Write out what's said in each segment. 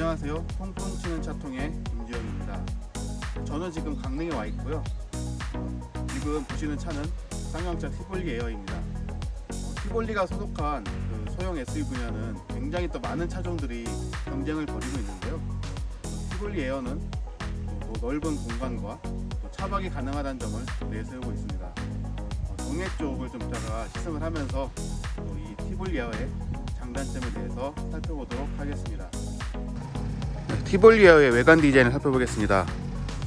안녕하세요. 통통 치는 차통의 김지영입니다. 저는 지금 강릉에 와 있고요. 지금 보시는 차는 쌍용차 티볼리 에어입니다. 티볼리가 소속한 그 소형 SUV 분야는 굉장히 또 많은 차종들이 경쟁을 벌이고 있는데요. 티볼리 에어는 또 넓은 공간과 또 차박이 가능하다는 점을 내세우고 있습니다. 동해 쪽을 좀 이따가 시승을 하면서 또 이 티볼리 에어의 장단점에 대해서 살펴보도록 하겠습니다. 티볼리 에어의 외관 디자인을 살펴보겠습니다.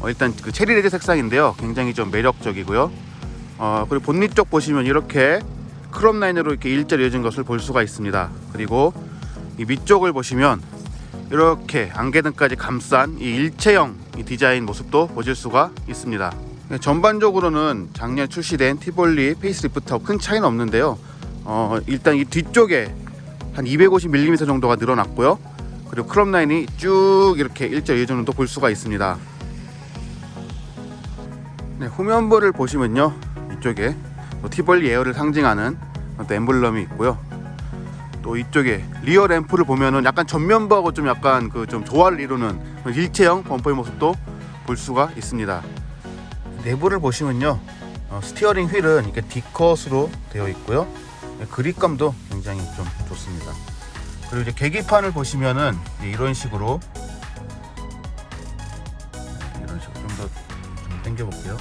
일단 그 체리 레드 색상인데요, 굉장히 좀 매력적이고요. 그리고 본닛 쪽 보시면 이렇게 크롬 라인으로 이렇게 일자로 이어진 것을 볼 수가 있습니다. 그리고 이 밑쪽을 보시면 이렇게 안개등까지 감싼 이 일체형 이 디자인 모습도 보실 수가 있습니다. 전반적으로는 작년 출시된 티볼리 페이스리프트하고 큰 차이는 없는데요. 일단 이 뒤쪽에 한 250mm 정도가 늘어났고요. 그리고 크롬 라인이 쭉 이렇게 일자로 이어지는 것도 볼 수가 있습니다. 네, 후면부를 보시면요, 이쪽에 티볼리 에어를 상징하는 또 엠블럼이 있고요. 또 이쪽에 리어 램프를 보면은 약간 전면부하고 좀 약간 그 좀 조화를 이루는 일체형 범퍼의 모습도 볼 수가 있습니다. 내부를 보시면요, 스티어링 휠은 이렇게 D컷으로 되어 있고요. 그립감도 굉장히 좀 좋습니다. 그리고 이제 계기판을 보시면은 이런 식으로 좀 더 당겨 볼게요.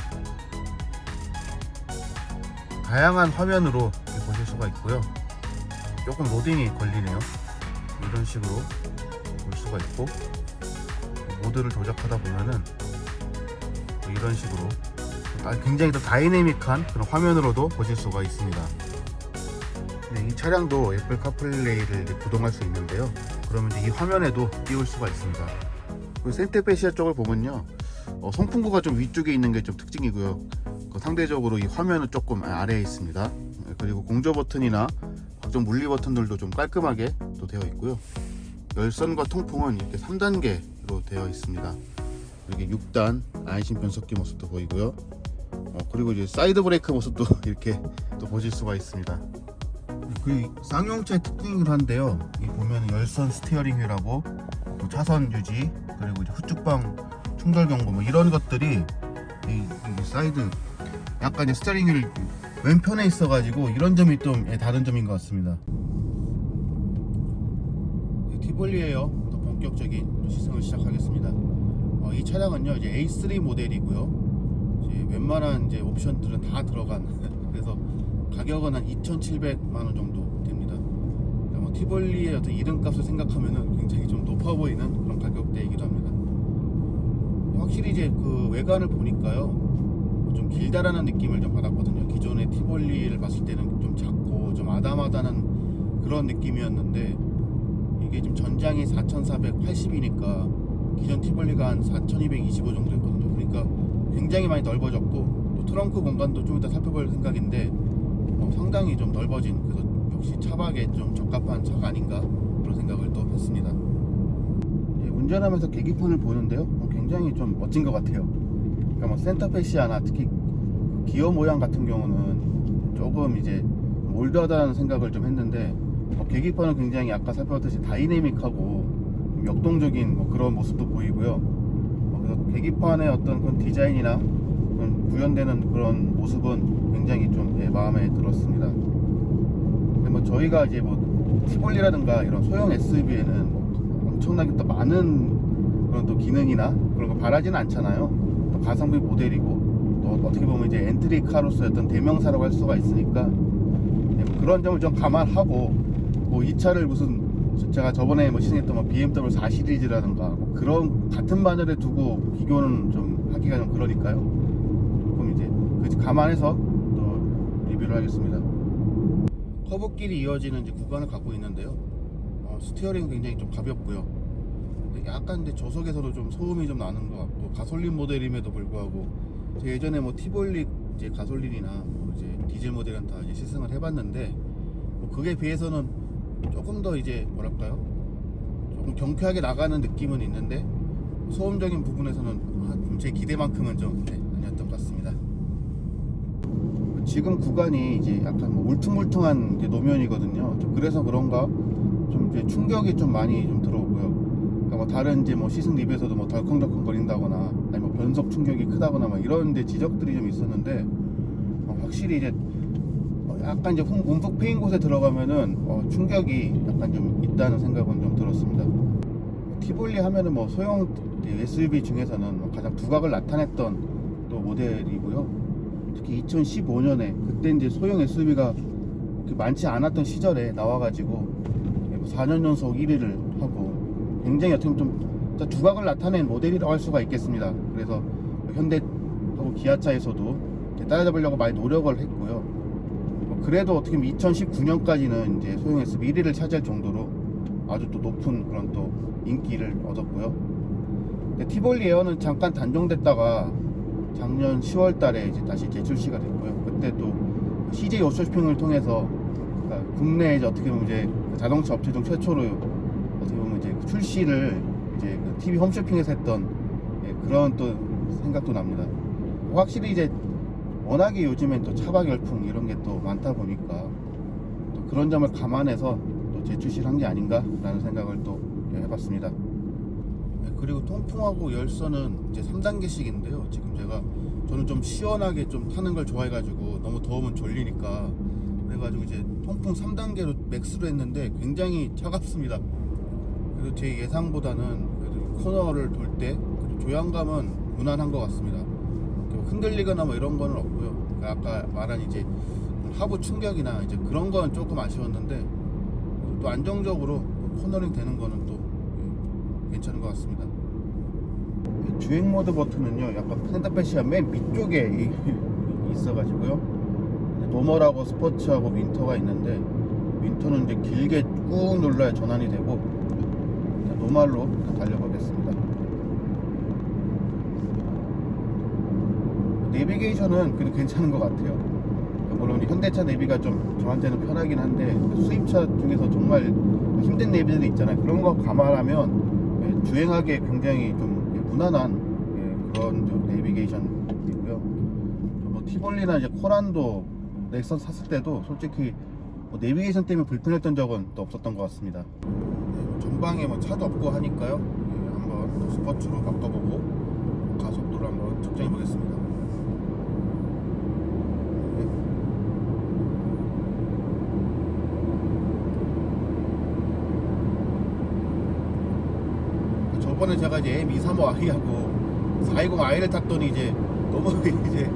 다양한 화면으로 보실 수가 있고요. 조금 로딩이 걸리네요. 이런 식으로 볼 수가 있고, 모드를 조작하다 보면은 이런 식으로 굉장히 더 다이내믹한 그런 화면으로도 보실 수가 있습니다. 네, 이 차량도 애플 카플레이를 구동할 수 있는데요. 그러면 이제 이 화면에도 띄울 수가 있습니다. 그리고 센터페시아 쪽을 보면요, 송풍구가 좀 위쪽에 있는 게 좀 특징이고요. 상대적으로 이 화면은 조금 아래에 있습니다. 그리고 공조 버튼이나 각종 물리 버튼들도 좀 깔끔하게 또 되어 있고요. 열선과 통풍은 이렇게 3단계로 되어 있습니다. 이렇게 6단 안심 변속기 모습도 보이고요. 그리고 이제 사이드 브레이크 모습도 이렇게 또 보실 수가 있습니다. 그 쌍용차의 특징이긴 한데요, 이 보면 열선 스티어링 휠하고 차선 유지, 그리고 이제 후측방 충돌 경고 뭐 이런 것들이 이 사이드 약간 이제 스티어링 휠 왼편에 있어가지고 이런 점이 좀 다른 점인 것 같습니다. 티볼리 에어 또 본격적인 시승을 시작하겠습니다. 이 차량은요, 이제 A3 모델이고요. 이제 웬만한 이제 옵션들은 다 들어간 그래서 가격은 한 2,700만 원 정도 됩니다. 티볼리의 어떤 이름값을 생각하면은 굉장히 좀 높아 보이는 그런 가격대이기도 합니다. 확실히 이제 그 외관을 보니까요, 좀 길다라는 느낌을 좀 받았거든요. 기존의 티볼리를 봤을 때는 좀 작고 좀 아담하다는 그런 느낌이었는데, 이게 좀 전장이 4,480이니까 기존 티볼리가 한 4,225 정도였거든요. 그러니까 굉장히 많이 넓어졌고, 또 트렁크 공간도 좀 이따 살펴볼 생각인데 상당히 좀 넓어진, 그래서 역시 차박에 좀 적합한 차가 아닌가 그런 생각을 또 했습니다. 운전하면서 계기판을 보는데요, 굉장히 좀 멋진 것 같아요. 그러니까 뭐 센터페시아나 특히 기어 모양 같은 경우는 조금 이제 올드하다는 생각을 좀 했는데, 계기판은 굉장히 아까 살펴봤듯이 다이내믹하고 역동적인 그런 모습도 보이고요. 그래서 계기판의 어떤 그런 디자인이나 그런 구현되는 그런 모습은 굉장히 좀 마음에 들었습니다. 근데 뭐 저희가 이제 뭐 티볼리라든가 이런 소형 SUV에는 엄청나게 또 많은 그런 또 기능이나 그런 거 바라지는 않잖아요. 또 가성비 모델이고, 또 어떻게 보면 이제 엔트리 카로서의 어떤 대명사라고 할 수가 있으니까 그런 점을 좀 감안하고, 뭐 이 차를 무슨 제가 저번에 뭐 시승했던 뭐 BMW 4 시리즈라든가 뭐 그런 같은 바늘에 두고 비교는 좀 하기가 좀 그러니까요. 조금 이제 그 감안해서 또 리뷰를 하겠습니다. 커브길이 이어지는 이제 구간을 갖고 있는데요. 스티어링 굉장히 좀 가볍고요. 약간 이제 조석에서도 좀 소음이 좀 나는 것 같고, 가솔린 모델임에도 불구하고 예전에 뭐 티볼리 이제 가솔린이나 뭐 이제 디젤 모델은 다 이제 시승을 해봤는데, 뭐 그게 비해서는 조금 더 이제 뭐랄까요, 조금 경쾌하게 나가는 느낌은 있는데, 소음적인 부분에서는 제 기대만큼은 좀 아니었던 것 같습니다. 지금 구간이 이제 약간 뭐 울퉁불퉁한 이제 노면이거든요. 좀 그래서 그런가 좀 이제 충격이 좀 많이 좀 들어오고요. 그러니까 뭐 다른 이제 뭐 시승 리뷰에서도 뭐 덜컹덜컹 거린다거나 아니 뭐 변속 충격이 크다거나 막 이런 데 지적들이 좀 있었는데 확실히 이제 약간 이제 움푹 패인 곳에 들어가면은 충격이 약간 좀 있다는 생각은 좀 들었습니다. 티볼리 하면은 뭐 소형 SUV 중에서는 뭐 가장 두각을 나타냈던 또 모델이고요. 특히 2015년에 그때 이제 소형 SUV가 많지 않았던 시절에 나와가지고 4년 연속 1위를 하고 굉장히 어떻게 보면 좀 두각을 나타낸 모델이라고 할 수가 있겠습니다. 그래서 현대하고 기아차에서도 따라잡으려고 많이 노력을 했고요. 그래도 어떻게 보면 2019년까지는 이제 소형 SUV 1위를 차지할 정도로 아주 또 높은 그런 또 인기를 얻었고요. 티볼리 에어는 잠깐 단종됐다가 작년 10월 달에 이제 다시 재출시가 됐고요. 그때 또 CJ 오토쇼핑을 통해서 국내 이제 어떻게 보면 이제 자동차 업체 중 최초로 어떻게 보면 이제 출시를 이제 TV 홈쇼핑에서 했던 그런 또 생각도 납니다. 확실히 이제 워낙에 요즘엔 또 차박 열풍 이런 게 또 많다 보니까 또 그런 점을 감안해서 또 재출시를 한 게 아닌가라는 생각을 또 해봤습니다. 그리고 통풍하고 열선은 이제 3단계씩인데요. 지금 저는 좀 시원하게 좀 타는 걸 좋아해가지고 너무 더우면 졸리니까 그래가지고 이제 통풍 3단계로 맥스로 했는데 굉장히 차갑습니다. 그래도 제 예상보다는 그래도 코너를 돌 때 조향감은 무난한 것 같습니다. 흔들리거나 뭐 이런 거는 없고요. 아까 말한 이제 하부 충격이나 이제 그런 건 조금 아쉬웠는데 또 안정적으로 코너링 되는 거는 또 괜찮은 것 같습니다. 주행 모드 버튼은요, 약간 센터페시아 맨 밑쪽에 있어가지고요. 노멀하고 스포츠하고 윈터가 있는데 윈터는 이제 길게 꾹 눌러야 전환이 되고 노멀로 달려보겠습니다. 내비게이션은 그래도 괜찮은 것 같아요. 물론 현대차 내비가 좀 저한테는 편하긴 한데 수입차 중에서 정말 힘든 내비들이 있잖아요. 그런 거 감안하면 주행하기에 굉장히 좀 무난한 그런 좀 내비게이션이고요. 뭐 티볼리나 이제 코란도 넥선 샀을 때도 솔직히 뭐 내비게이션 때문에 불편했던 적은 또 없었던 것 같습니다. 전방에 뭐 차도 없고 하니까요. 한번 스포츠로 바꿔보고 가속도를 한번 측정해 보겠습니다. 저번에 제가 이제 M235i하고 420i를 탔더니 이제 너무 이제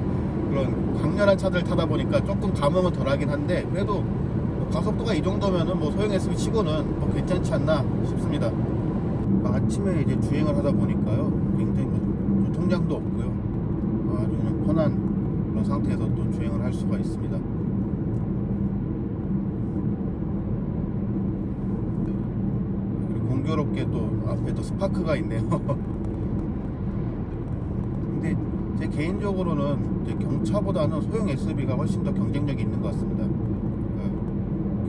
그런 강렬한 차들 타다 보니까 조금 감흥은 덜하긴 한데 그래도 가속도가 이 정도면은 뭐 소형 SUV 치고는 뭐 괜찮지 않나 싶습니다. 아침에 이제 주행을 하다 보니까요 굉장히 교통량도 없고요 아주 그냥 편한 그런 상태에서 또 주행을 할 수가 있습니다. 공교롭게 또 앞에 또 스파크가 있네요. 근데 제 개인적으로는 이제 경차보다는 소형 SUV가 훨씬 더 경쟁력이 있는 것 같습니다.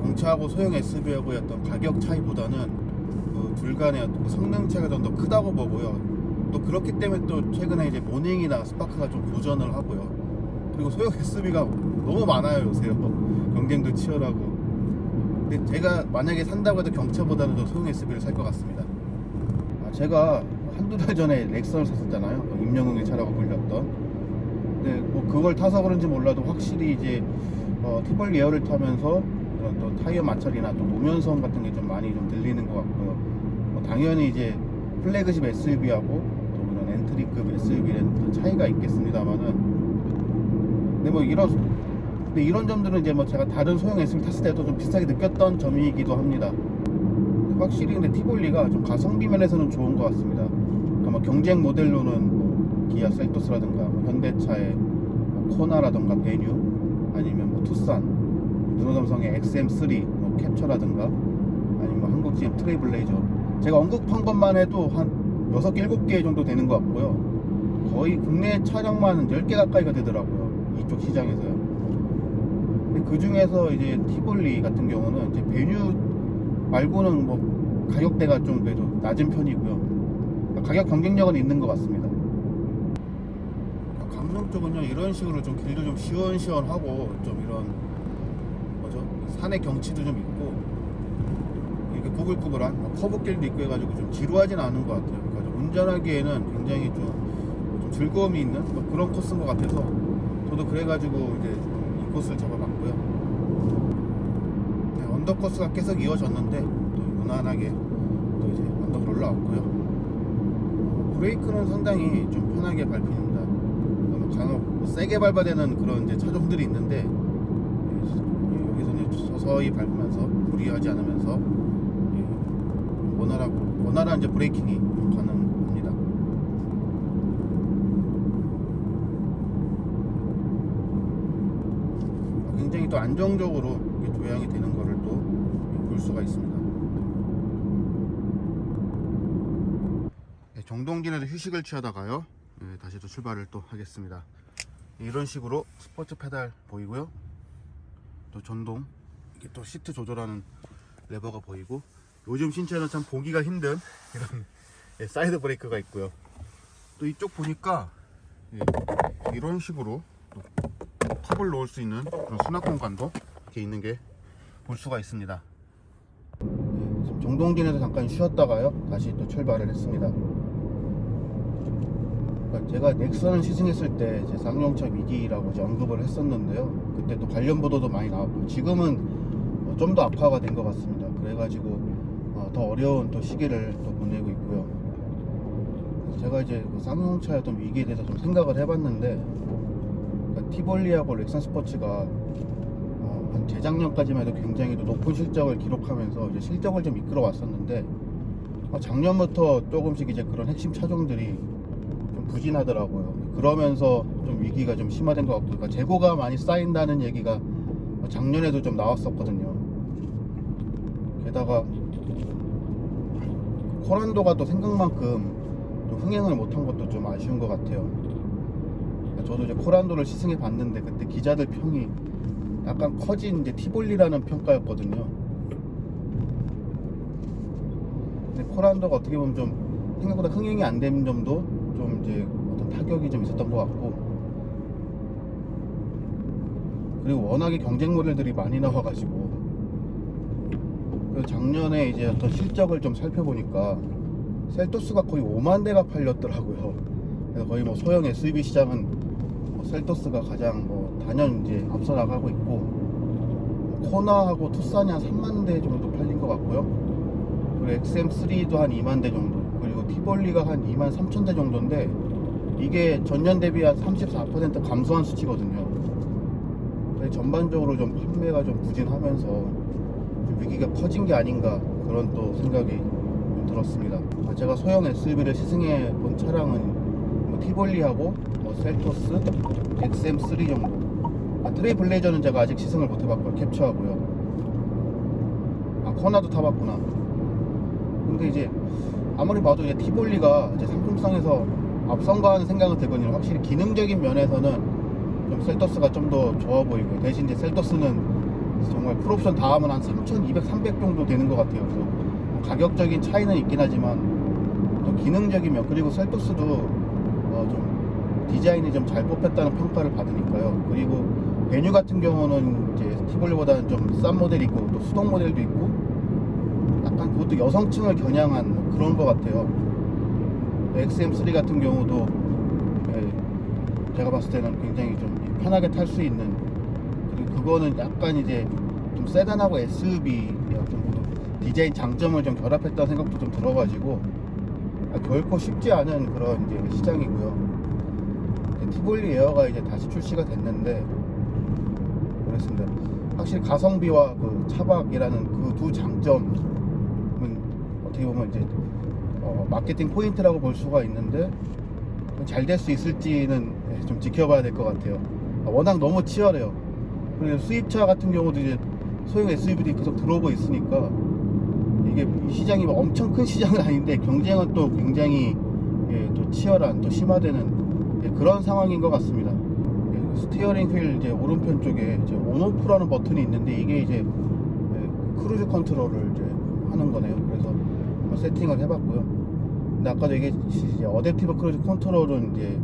경차하고 소형 SUV하고의 어떤 가격 차이보다는 둘 간의 어떤 성능 차이가 좀 더 크다고 보고요. 또 그렇기 때문에 또 최근에 이제 모닝이나 스파크가 좀 도전을 하고요. 그리고 소형 SUV가 너무 많아요 요새. 경쟁도 치열하고. 근데 제가 만약에 산다고 해도 경차보다는 더 소형 SUV를 살 것 같습니다. 제가 한두 달 전에 넥선을 샀었잖아요. 임영웅의 차라고 불렸던. 근데 뭐 그걸 타서 그런지 몰라도 확실히 이제 티볼리 에어를 타면서 또 타이어 마찰이나 또 노면성 같은 게 좀 많이 좀 들리는 것 같고요. 당연히 이제 플래그십 SUV하고 또 그런 엔트리급 SUV는 차이가 있겠습니다만은 근데 이런 점들은 이제 뭐 제가 다른 소형 SUV 탔을 때도 좀 비슷하게 느꼈던 점이기도 합니다. 확실히 근데 티볼리가 좀 가성비 면에서는 좋은 것 같습니다. 그러니까 뭐 경쟁 모델로는 뭐 기아 셀토스라든가 뭐 현대차의 뭐 코나라든가 베뉴 아니면 뭐 투싼, 르노삼성의 XM3 뭐 캡처라든가 아니면 뭐 한국 GM 트레이블레이저 제가 언급한 것만 해도 한 6개, 7개 정도 되는 것 같고요. 거의 국내 차량만 10개 가까이가 되더라고요. 이쪽 시장에서요. 근데 그 중에서 이제 티볼리 같은 경우는 이제 베뉴 말고는 뭐 가격대가 좀 그래도 낮은 편이고요. 가격 경쟁력은 있는 것 같습니다. 강릉 쪽은요 이런 식으로 좀 길도 좀 시원시원하고 좀 이런 뭐죠 산의 경치도 좀 있고 이렇게 구불구불한 커브길도 있고 해가지고 좀 지루하진 않은 것 같아요. 그러니까 좀 운전하기에는 굉장히 좀 즐거움이 있는 그런 코스인 것 같아서 저도 그래가지고 이제 이 코스를 잡아봤고요. 네, 언덕 코스가 계속 이어졌는데 또 무난하게 또 이제 언덕을 올라왔고요. 브레이크는 상당히 좀 편하게 밟힙니다. 간혹 세게 밟아야 되는 그런 이제 차종들이 있는데 여기서는 서서히 밟으면서 무리하지 않으면서 원활한 이제 브레이킹이 가능합니다. 굉장히 또 안정적으로 조향이 되는 거를 또 볼 수가 있습니다. 네, 정동진에서 휴식을 취하다가요. 네, 다시 또 출발을 또 하겠습니다. 이런 식으로 스포츠 페달 보이고요. 또 전동, 이게 또 시트 조절하는 레버가 보이고, 요즘 신차는 참 보기가 힘든 이런 사이드 브레이크가 있고요. 또 이쪽 보니까 이런 식으로 또 탑을 놓을 수 있는 그런 수납 공간도 이렇게 있는 게 볼 수가 있습니다. 지금 정동진에서 잠깐 쉬었다가요 다시 또 출발을 했습니다. 제가 넥선을 시승했을 때 제 쌍용차 위기라고 이제 언급을 했었는데요. 그때 또 관련 보도도 많이 나왔고, 지금은 좀 더 악화가 된 것 같습니다. 그래가지고 더 어려운 또 시기를 또 보내고 있고요. 제가 이제 그 쌍용차의 어떤 위기에 대해서 좀 생각을 해봤는데, 그러니까 티볼리하고 렉선 스포츠가 한 재작년까지만 해도 굉장히 또 높은 실적을 기록하면서 이제 실적을 좀 이끌어 왔었는데, 작년부터 조금씩 이제 그런 핵심 차종들이 좀 부진하더라고요. 그러면서 좀 위기가 좀 심화된 것 같고, 그러니까 재고가 많이 쌓인다는 얘기가 작년에도 좀 나왔었거든요. 게다가 코란도가 또 생각만큼 또 흥행을 못한 것도 좀 아쉬운 것 같아요. 저도 이제 코란도를 시승해 봤는데 그때 기자들 평이 약간 커진 이제 티볼리라는 평가였거든요. 근데 코란도가 어떻게 보면 좀 생각보다 흥행이 안 된 점도 좀 이제 어떤 타격이 좀 있었던 것 같고, 그리고 워낙에 경쟁 모델들이 많이 나와가지고, 작년에 이제 어떤 실적을 좀 살펴보니까 셀토스가 거의 5만 대가 팔렸더라고요. 그래서 거의 뭐 소형 SUV 시장은 셀토스가 가장 단연 이제 앞서 나가고 있고, 코나하고 투싼이 한 3만 대 정도 팔린 것 같고요. 그리고 XM3도 한 2만 대 정도, 그리고 티볼리가 한 2만 3천 대 정도인데, 이게 전년 대비 한 34% 감소한 수치거든요. 전반적으로 좀 판매가 좀 부진하면서 좀 위기가 커진 게 아닌가, 그런 또 생각이 좀 들었습니다. 제가 소형 SUV를 시승해 본 차량은 티볼리하고 셀토스, XM3 정도. 트레이블레이저는 제가 아직 시승을 못 해봤고요. 캡처하고요. 코나도 타봤구나. 근데 이제 아무리 봐도 이제 티볼리가 이제 상품성에서 앞선가하는 생각은 들거든요. 확실히 기능적인 면에서는 좀 셀토스가 좀 더 좋아 보이고요. 대신 이제 셀토스는 정말 풀옵션 다 하면 한 3,200, 300 정도 되는 것 같아요. 그래서 가격적인 차이는 있긴 하지만 또 기능적인 면, 그리고 셀토스도 좀 디자인이 좀 잘 뽑혔다는 평가를 받으니까요. 그리고 메뉴 같은 경우는 이제 티볼리보다는 좀 싼 모델이 있고, 또 수동 모델도 있고, 약간 그것도 여성층을 겨냥한 그런 것 같아요. XM3 같은 경우도 제가 봤을 때는 굉장히 좀 편하게 탈 수 있는, 그리고 그거는 약간 이제 좀 세단하고 SUV 어떤 디자인 장점을 좀 결합했다는 생각도 좀 들어가지고 결코 쉽지 않은 그런 이제 시장이고요. 티볼리 에어가 이제 다시 출시가 됐는데, 그렇습니다. 확실히 가성비와 그 차박이라는 그 두 장점은 어떻게 보면 이제 마케팅 포인트라고 볼 수가 있는데, 잘 될 수 있을지는 좀 지켜봐야 될 것 같아요. 워낙 너무 치열해요. 그리고 수입차 같은 경우도 이제 소형 SUV들이 계속 들어오고 있으니까, 이게 이 시장이 엄청 큰 시장은 아닌데 경쟁은 또 굉장히 또 치열한, 또 심화되는 그런 상황인 것 같습니다. 스티어링 휠 이제 오른편 쪽에 이제 온오프라는 버튼이 있는데, 이게 이제 크루즈 컨트롤을 이제 하는 거네요. 그래서 한번 세팅을 해봤고요. 근데 아까도 얘기했듯이 어댑티브 크루즈 컨트롤은 이제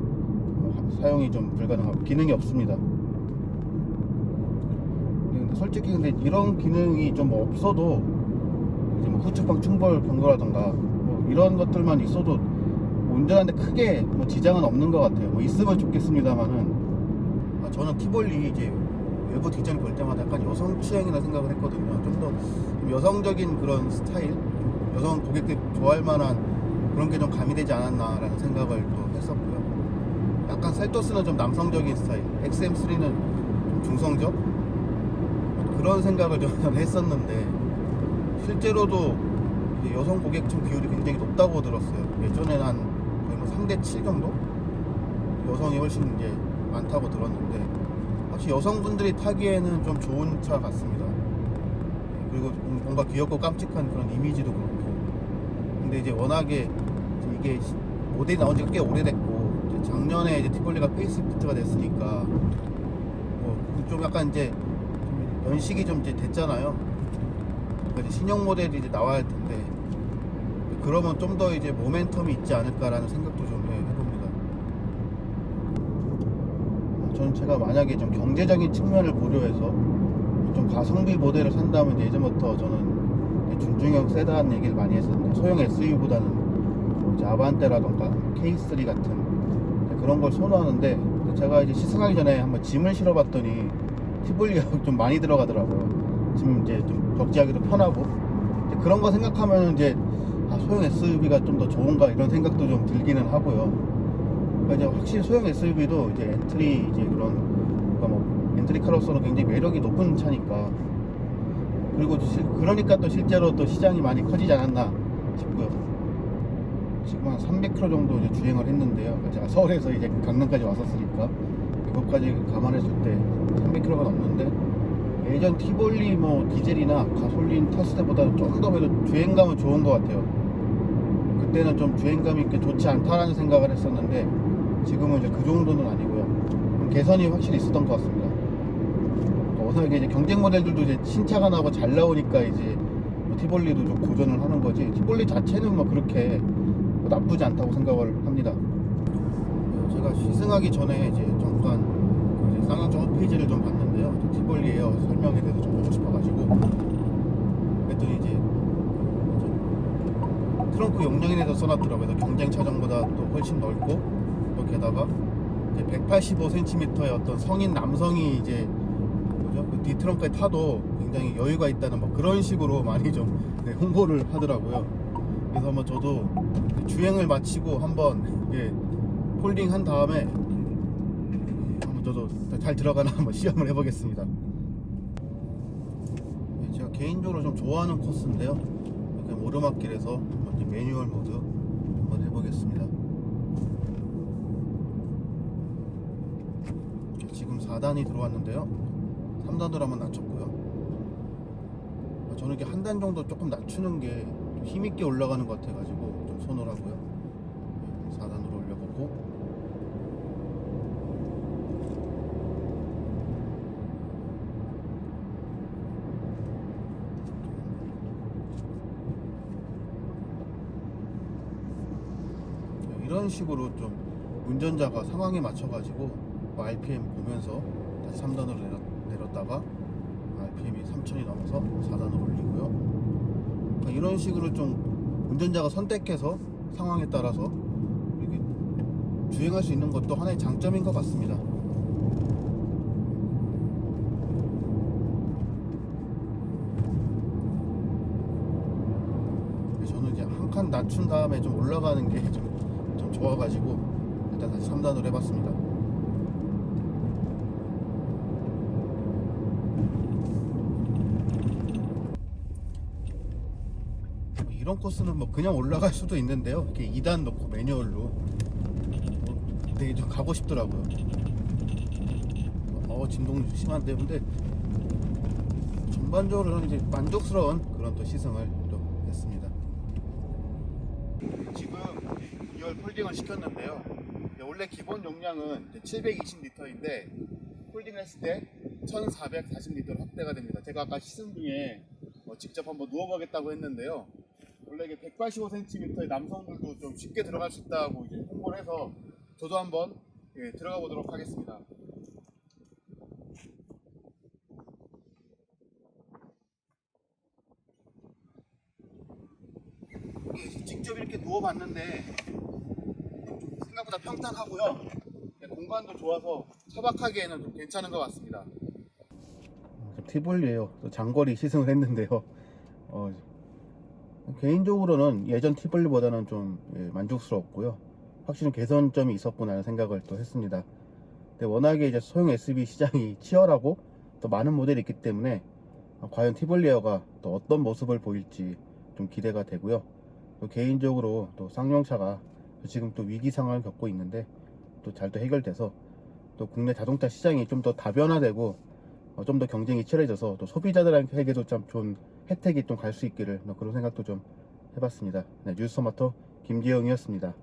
사용이 좀 불가능하고 기능이 없습니다. 근데 솔직히 근데 이런 기능이 좀 없어도 뭐 후측방 충돌 경고라던가 뭐 이런 것들만 있어도 운전하는데 크게 뭐 지장은 없는 것 같아요. 뭐 있으면 좋겠습니다만은 저는 티볼리 이제 외부 뒷자리 볼 때마다 약간 여성 취향이라 생각을 했거든요. 좀 더 여성적인 그런 스타일, 여성 고객들이 좋아할 만한 그런 게 좀 가미되지 않았나라는 생각을 또 했었고요. 약간 셀토스는 좀 남성적인 스타일, XM3는 좀 중성적 그런 생각을 좀 했었는데 실제로도 이제 여성 고객층 비율이 굉장히 높다고 들었어요. 예전에는 한 거의 뭐 3대7 정도 여성이 훨씬 이제 많다고 들었는데 확실히 여성분들이 타기에는 좀 좋은 차 같습니다. 그리고 뭔가 귀엽고 깜찍한 그런 이미지도 그렇고. 근데 이제 워낙에 이게 모델이 나온 지가 꽤 오래됐고 이제 작년에 이제 티볼리가 페이스리프트가 됐으니까 좀 약간 이제 좀 연식이 좀 이제 됐잖아요. 그러니까 이제 신형 모델이 이제 나와야 할 텐데 그러면 좀 더 이제 모멘텀이 있지 않을까라는 생각도 좀 해봅니다. 저는 제가 만약에 좀 경제적인 측면을 고려해서 좀 가성비 모델을 산다면 이제 예전부터 저는 중중형 세단 얘기를 많이 했었는데 소형 SUV보다는 뭐 이제 아반떼라던가 K3 같은 그런 걸 선호하는데 제가 이제 시승하기 전에 한번 짐을 실어봤더니 티볼리가 좀 많이 들어가더라고요. 지금 이제 좀 적재하기도 편하고 그런 거 생각하면 이제 소형 SUV가 좀 더 좋은가 이런 생각도 좀 들기는 하고요. 그러니까 이제 확실히 소형 SUV도 이제 엔트리 이제 그러니까 뭐 엔트리 카로서는 굉장히 매력이 높은 차니까 그리고 그러니까 또 실제로 또 시장이 많이 커지지 않았나 싶고요. 지금 한 300km 정도 이제 주행을 했는데요. 그러니까 제가 서울에서 이제 강남까지 왔었으니까 그것까지 감안했을 때 300km가 넘는데 예전 티볼리 뭐 디젤이나 가솔린 탔을 때보다는 좀 더 그래도 주행감은 좋은 것 같아요. 그때는 좀 주행감이 있게 좋지 않다라는 생각을 했었는데 지금은 이제 그 정도는 아니고요. 개선이 확실히 있었던 것 같습니다. 워낙에 이제 경쟁 모델들도 이제 신차가 나오고 잘 나오니까 이제 뭐 티볼리도 좀 고전을 하는 거지 티볼리 자체는 뭐 그렇게 뭐 나쁘지 않다고 생각을 합니다. 제가 시승하기 전에 이제 잠깐 그 이제 쌍용차 홈페이지를 좀 봤는데요. 티볼리 에어 설명에 대해서 좀 보고 싶어가지고 그랬더니 이제 트렁크 용량에 대해서 써놨더라고요. 그래서 경쟁 차종보다 또 훨씬 넓고 또 게다가 이제 185cm의 어떤 성인 남성이 이제 그 뒤 트렁크에 타도 굉장히 여유가 있다는 뭐 그런 식으로 많이 좀 홍보를 하더라고요. 그래서 한번 저도 주행을 마치고 한번 폴딩 한 다음에 한번 저도 잘 들어가나 한번 시험을 해보겠습니다. 제가 개인적으로 좀 좋아하는 코스인데요. 오르막길에서 매뉴얼 모드 한번 해보겠습니다. 지금 4단이 들어왔는데요. 3단으로 한번 낮췄고요. 저는 이렇게 한 단 정도 조금 낮추는 게 힘있게 올라가는 것 같아가지고 좀 선호를 하고요. 4단으로 올려보고 이런 식으로 좀 운전자가 상황에 맞춰가지고 RPM 보면서 다시 3단으로 내렸다가 RPM이 3000이 넘어서 4단으로 올리고요. 그러니까 이런 식으로 좀 운전자가 선택해서 상황에 따라서 이렇게 주행할 수 있는 것도 하나의 장점인 것 같습니다. 저는 이제 한 칸 낮춘 다음에 좀 올라가는 게 좀 좋아가지고 일단 다시 3단으로 해봤습니다. 이런 코스는 뭐 그냥 올라갈 수도 있는데요. 이렇게 2단 넣고 매뉴얼로 되게 좀 가고 싶더라고요. 진동 심한데 근데 전반적으로는 이제 만족스러운 그런 또 시승을 또 했습니다. 지금 2열 폴딩을 시켰는데요. 원래 기본 용량은 720L인데 폴딩을 했을 때 1440L로 확대가 됩니다. 제가 아까 시승 중에 직접 한번 누워보겠다고 했는데요. 원래 이게 185cm의 남성들도 좀 쉽게 들어갈 수 있다고 이제 홍보를 해서 저도 한번 들어가 보도록 하겠습니다. 직접 이렇게 누워봤는데 생각보다 평탄하고요. 공간도 좋아서 차박하기에는 좀 괜찮은 것 같습니다. 티볼리에요. 장거리 시승을 했는데요. 개인적으로는 예전 티볼리보다는 좀 만족스럽고요. 확실히 개선점이 있었구나 하는 생각을 또 했습니다. 근데 워낙에 이제 소형 SUV 시장이 치열하고 또 많은 모델이 있기 때문에 과연 티볼리에어가 또 어떤 모습을 보일지 좀 기대가 되고요. 또 개인적으로 또 쌍용차가 지금 또 위기 상황을 겪고 있는데 또 잘 또 해결돼서 또 국내 자동차 시장이 좀 더 다변화되고 좀 더 경쟁이 치열해져서 또 소비자들에게도 참 좋은 혜택이 좀 갈 수 있기를 그런 생각도 좀 해봤습니다. 네, 뉴스토마토 김기영이었습니다.